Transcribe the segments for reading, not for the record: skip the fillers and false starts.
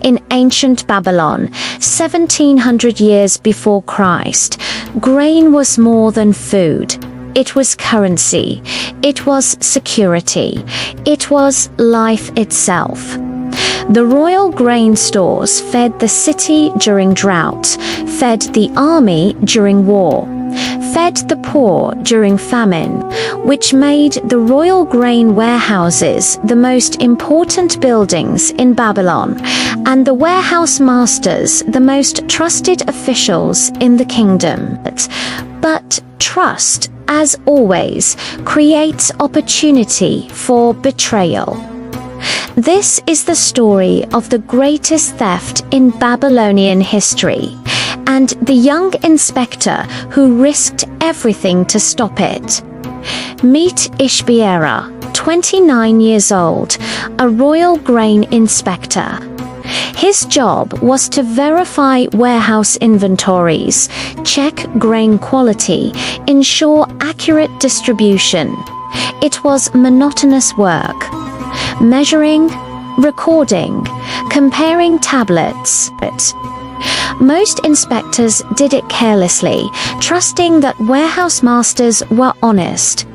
In ancient Babylon, 1700 years before Christ, grain was more than food. It was currency. It was security. It was life itself. The royal grain stores fed the city during drought, fed the army during war, fed the poor during famine, which made the royal grain warehouses the most important buildings in Babylon, and the warehouse masters the most trusted officials in the kingdom. But trust, as always, creates opportunity for betrayal. This is the story of the greatest theft in Babylonian history, and the young inspector who risked everything to stop it. Meet Ishbiera, 29 years old, a royal grain inspector. His job was to verify warehouse inventories, check grain quality, ensure accurate distribution. It was monotonous work. Measuring, recording, comparing tablets. Most inspectors did it carelessly, trusting that warehouse masters were honest.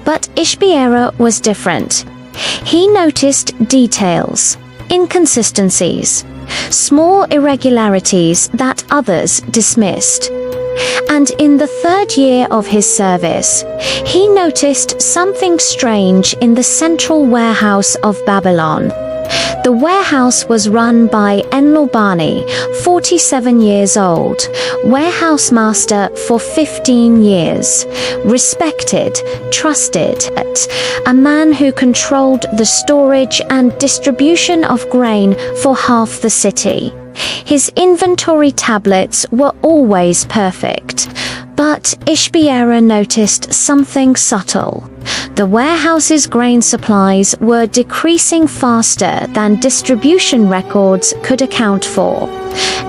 But Ishbiera was different. He noticed details, inconsistencies, small irregularities that others dismissed. And in the third year of his service, he noticed something strange in the central warehouse of Babylon. The warehouse was run by Enlobani, 47 years old, warehouse master for 15 years, respected, trusted, a man who controlled the storage and distribution of grain for half the city. His inventory tablets were always perfect, but Ishbiera noticed something subtle. The warehouse's grain supplies were decreasing faster than distribution records could account for.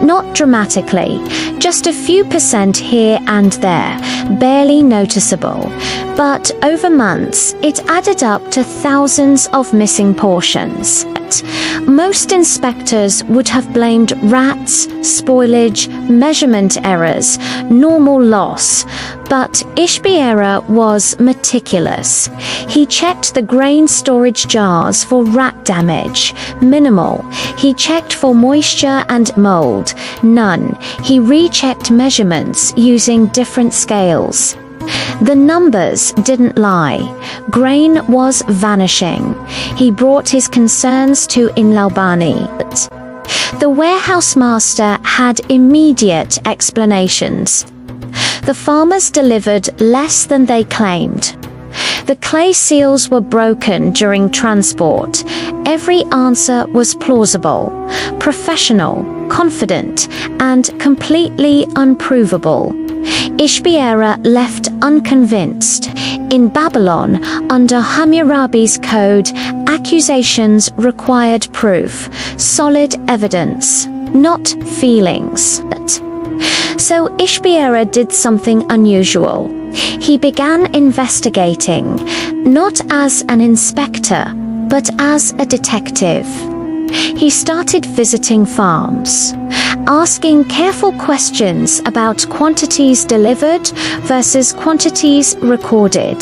Not dramatically, just a few percent here and there, barely noticeable. But over months, it added up to thousands of missing portions. Most inspectors would have blamed rats, spoilage, measurement errors, normal loss. But Ishbiera was meticulous. He checked the grain storage jars for rat damage, minimal. He checked for moisture and mold, none. He rechecked measurements using different scales. The numbers didn't lie. Grain was vanishing. He brought his concerns to Enlobani. The warehouse master had immediate explanations. The farmers delivered less than they claimed. The clay seals were broken during transport. Every answer was plausible, professional, confident, and completely unprovable. Ishbiera left unconvinced. In Babylon, under Hammurabi's code, accusations required proof, solid evidence, not feelings. So Ishbiera did something unusual. He began investigating, not as an inspector, but as a detective. He started visiting farms, asking careful questions about quantities delivered versus quantities recorded.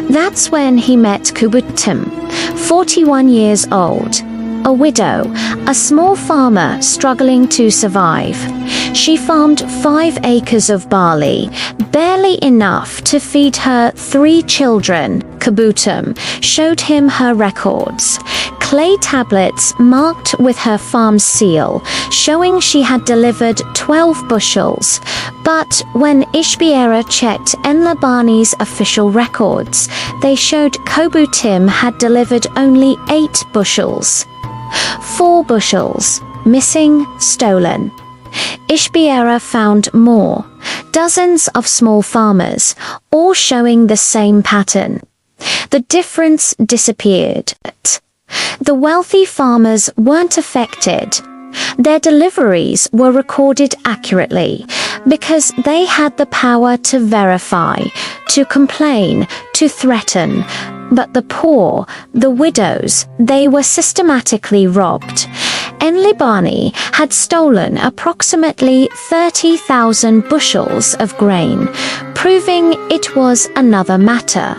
That's when he met Kubutum, 41 years old, a widow, a small farmer struggling to survive. She farmed 5 acres of barley, barely enough to feed her 3 children. Kubutum showed him her records. Clay tablets marked with her farm seal, showing she had delivered 12 bushels. But when Ishbiera checked Enlobani's official records, they showed Kubutum had delivered only 8 bushels. 4 bushels, missing, stolen. Ishbiera found more, dozens of small farmers, all showing the same pattern. The difference disappeared. The wealthy farmers weren't affected. Their deliveries were recorded accurately because they had the power to verify, to complain, to threaten. But the poor, the widows, they were systematically robbed. Enlil had stolen approximately 30,000 bushels of grain, proving it was another matter.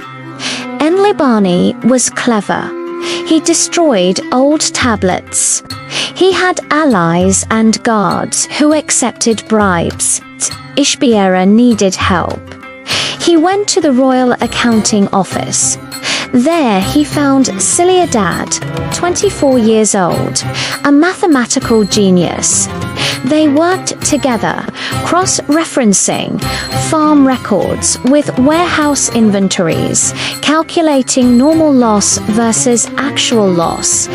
Enlil was clever. He destroyed old tablets. He had allies and guards who accepted bribes. Ishbiera needed help. He went to the royal accounting office. There he found Siliadad, 24 years old, a mathematical genius. They worked together, cross-referencing farm records with warehouse inventories, calculating normal loss versus actual loss.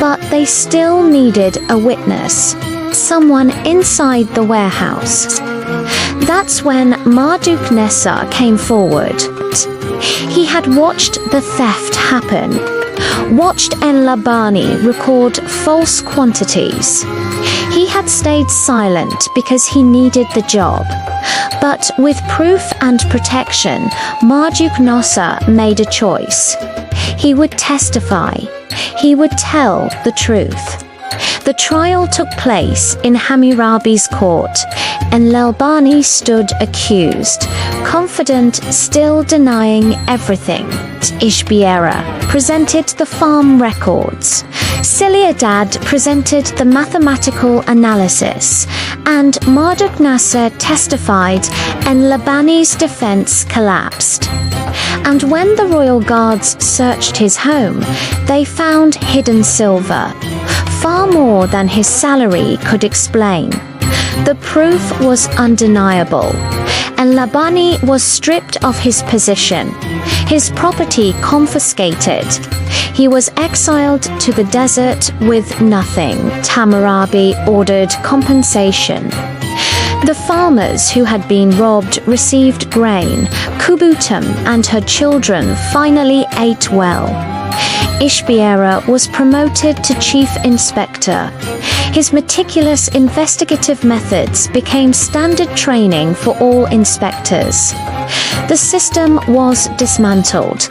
But they still needed a witness, someone inside the warehouse. That's when Marduk-Nessar came forward. He had watched the theft happen, watched Enlil record false quantities. He had stayed silent because he needed the job. But with proof and protection, Marduk-Nessar made a choice. He would testify. He would tell the truth. The trial took place in Hammurabi's court, and Enlil stood accused, confident, still denying everything. Ishbiera presented the farm records. Siliadad presented the mathematical analysis, and Marduk-Nessar testified, and Enlil's defense collapsed. And when the royal guards searched his home, they found hidden silver, far more than his salary could explain. The proof was undeniable, and Enlil was stripped of his position, his property confiscated. He was exiled to the desert with nothing. Hammurabi ordered compensation. The farmers who had been robbed received grain. Kubutum and her children finally ate well. Ishbiera was promoted to chief inspector. His meticulous investigative methods became standard training for all inspectors. The system was dismantled.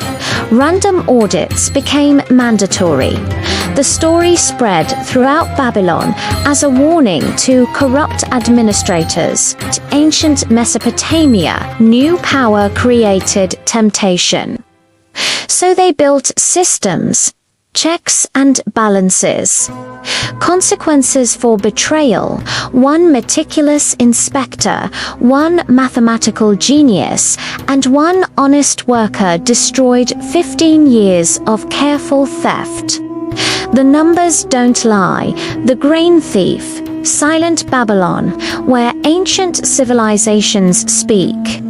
Random audits became mandatory. The story spread throughout Babylon as a warning to corrupt administrators. Ancient Mesopotamia, new power created temptation. So they built systems, checks and balances. Consequences for betrayal: one meticulous inspector, one mathematical genius, and one honest worker destroyed 15 years of careful theft. The numbers don't lie. The grain thief, silent Babylon, where ancient civilizations speak.